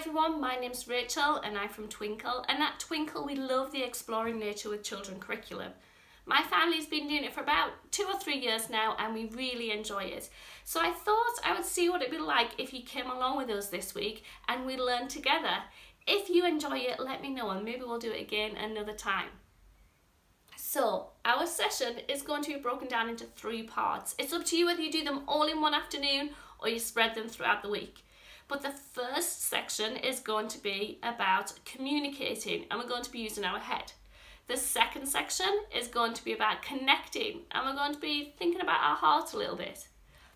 everyone, my name's Rachel and I'm from Twinkle, and at Twinkle we love the Exploring Nature with Children curriculum. My family's been doing it for about 2 or 3 years now and we really enjoy it. So I thought I would see what it'd be like if you came along with us this week and we learn together. If you enjoy it, let me know and maybe we'll do it again another time. So our session is going to be broken down into 3 parts. It's up to you whether you do them all in one afternoon or you spread them throughout the week. But the first section is going to be about communicating and we're going to be using our head. The second section is going to be about connecting and we're going to be thinking about our heart a little bit.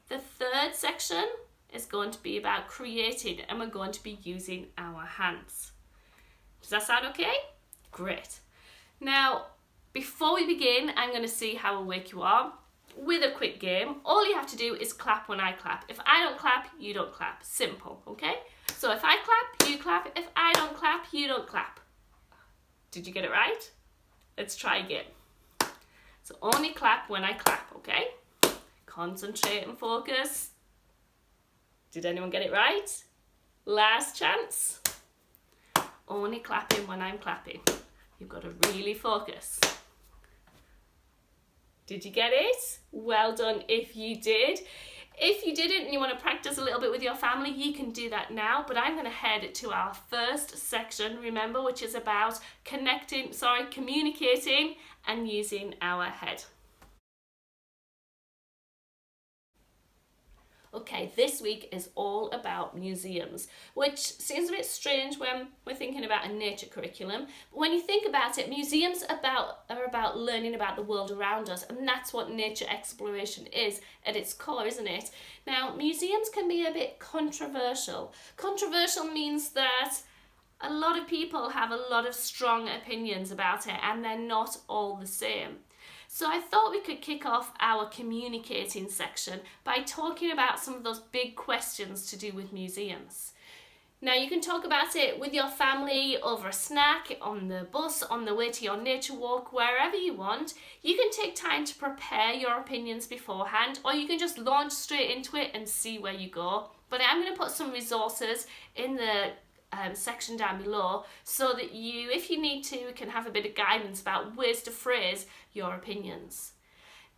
The third section is going to be about creating and we're going to be using our hands. Does that sound okay? Great. Now, before we begin, I'm going to see how awake you are with a quick game. All you have to do is clap when I clap. If I don't clap, you don't clap. Simple, okay? So if I clap, you clap. If I don't clap, you don't clap. Did you get it right? Let's try again. So only clap when I clap, okay? Concentrate and focus. Did anyone get it right? Last chance. Only clapping when I'm clapping. You've got to really focus. Did you get it? Well done if you did. If you didn't and you want to practice a little bit with your family, you can do that now. But I'm going to head to our first section, remember, which is about communicating and using our head. Okay, this week is all about museums, which seems a bit strange when we're thinking about a nature curriculum. But when you think about it, museums are about learning about the world around us, and that's what nature exploration is at its core, isn't it? Now, museums can be a bit controversial. Controversial means that a lot of people have a lot of strong opinions about it, and they're not all the same. So I thought we could kick off our communicating section by talking about some of those big questions to do with museums. Now you can talk about it with your family, over a snack, on the bus, on the way to your nature walk, wherever you want. You can take time to prepare your opinions beforehand, or you can just launch straight into it and see where you go. But I'm going to put some resources in the section down below so that you, if you need to, can have a bit of guidance about ways to phrase your opinions.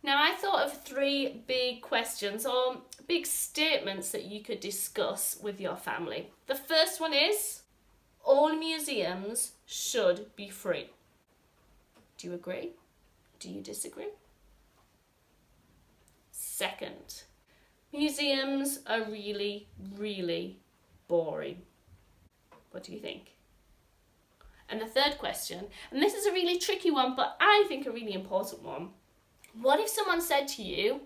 Now I thought of 3 big questions or big statements that you could discuss with your family. The first one is, all museums should be free. Do you agree? Do you disagree? Second, museums are really, really boring. What do you think? And the third question, and this is a really tricky one, but I think a really important one. What if someone said to you,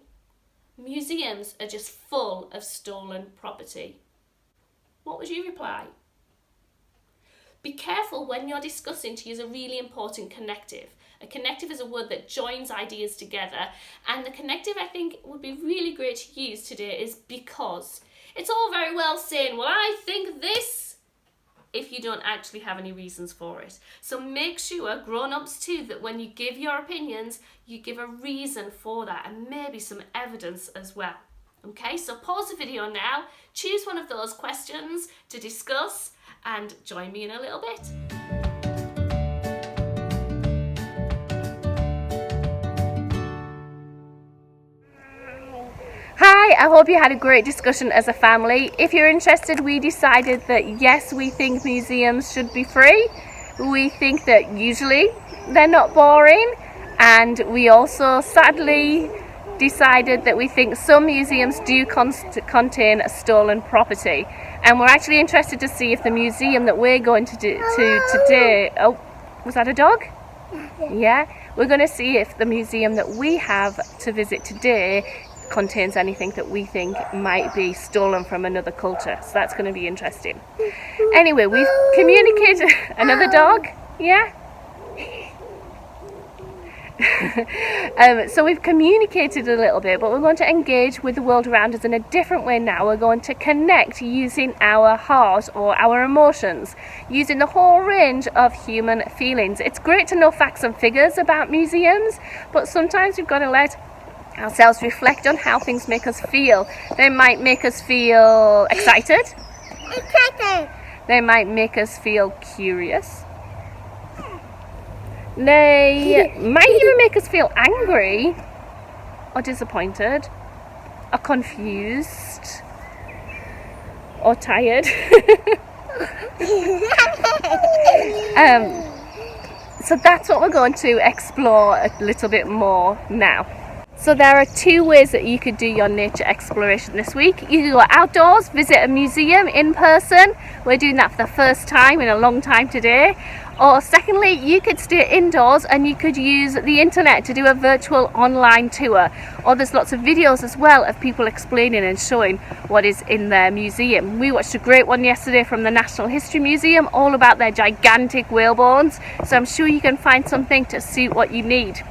museums are just full of stolen property? What would you reply? Be careful when you're discussing to use a really important connective. A connective is a word that joins ideas together, and the connective I think would be really great to use today is because. It's all very well saying, well, I think this, if you don't actually have any reasons for it. So make sure, grown-ups too, that when you give your opinions, you give a reason for that and maybe some evidence as well. Okay, so pause the video now, choose one of those questions to discuss and join me in a little bit. Hi, I hope you had a great discussion as a family. If you're interested, we decided that yes, we think museums should be free. We think that usually they're not boring, and we also sadly decided that we think some museums do contain stolen property. And we're actually interested to see if the museum that we're going to do today, oh, was that a dog? Yeah, we're going to see if the museum that we have to visit today contains anything that we think might be stolen from another culture. So that's going to be interesting. Anyway, we've communicated. Another dog? Yeah? So we've communicated a little bit, but we're going to engage with the world around us in a different way now. We're going to connect using our heart or our emotions, using the whole range of human feelings. It's great to know facts and figures about museums, but sometimes we've got to let ourselves reflect on how things make us feel. They might make us feel excited. They might make us feel curious. They might even make us feel angry or disappointed or confused or tired. So that's what we're going to explore a little bit more now. So there are 2 ways that you could do your nature exploration this week. You could go outdoors, visit a museum in person. We're doing that for the first time in a long time today. Or secondly, you could stay indoors and you could use the internet to do a virtual online tour. Or there's lots of videos as well of people explaining and showing what is in their museum. We watched a great one yesterday from the National History Museum, all about their gigantic whale bones. So I'm sure you can find something to suit what you need.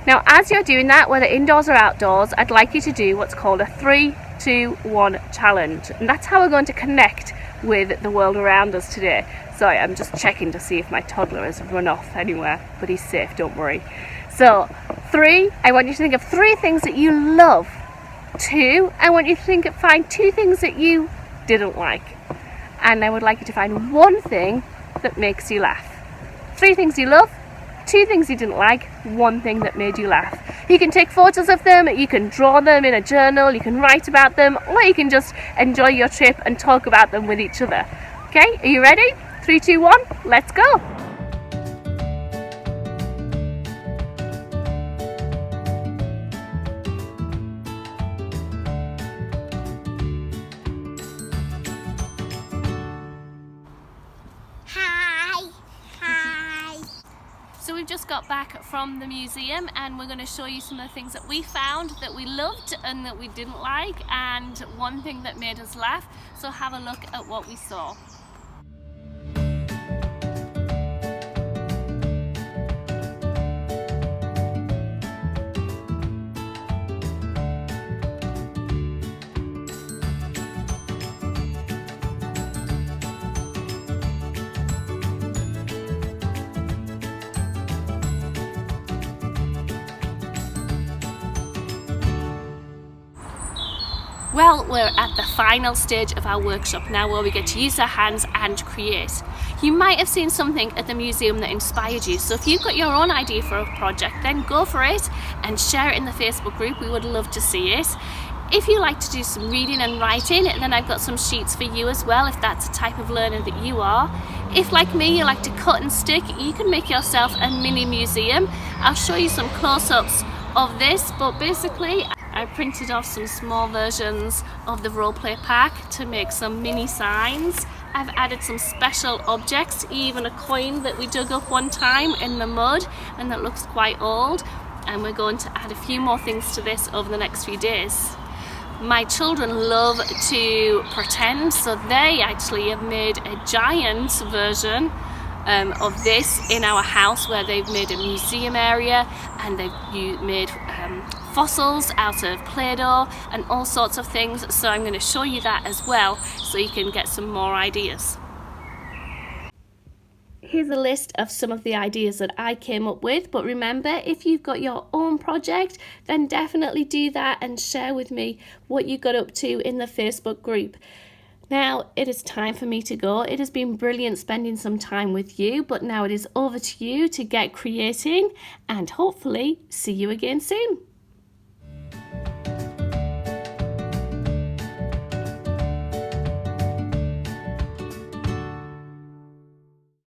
Now, as you're doing that, whether indoors or outdoors, I'd like you to do what's called a 3, 2, 1 challenge. And that's how we're going to connect with the world around us today. Sorry, I'm just checking to see if my toddler has run off anywhere, but he's safe, don't worry. So, 3, I want you to think of 3 things that you love. 2, I want you to find 2 things that you didn't like. And I would like you to find 1 thing that makes you laugh. 3 things you love, 2 things you didn't like, 1 thing that made you laugh. You can take photos of them, you can draw them in a journal, you can write about them, or you can just enjoy your trip and talk about them with each other. Okay, are you ready? 3, 2, 1, let's go! So we've just got back from the museum and we're going to show you some of the things that we found that we loved and that we didn't like, and 1 thing that made us laugh. So have a look at what we saw. Well, we're at the final stage of our workshop now, where we get to use our hands and create. You might have seen something at the museum that inspired you, so if you've got your own idea for a project, then go for it and share it in the Facebook group. We would love to see it. If you like to do some reading and writing, then I've got some sheets for you as well, if that's the type of learner that you are. If, like me, you like to cut and stick, you can make yourself a mini museum. I'll show you some close-ups of this, but basically I printed off some small versions of the roleplay pack to make some mini signs. I've added some special objects, even a coin that we dug up one time in the mud and that looks quite old, and we're going to add a few more things to this over the next few days. My children love to pretend, so they actually have made a giant version of this in our house, where they've made a museum area and they've made fossils out of Play-Doh and all sorts of things. So I'm going to show you that as well, so you can get some more ideas. Here's a list of some of the ideas that I came up with, but remember, if you've got your own project, then definitely do that and share with me what you got up to in the Facebook group. Now it is time for me to go. It has been brilliant spending some time with you, but now it is over to you to get creating, and hopefully see you again soon.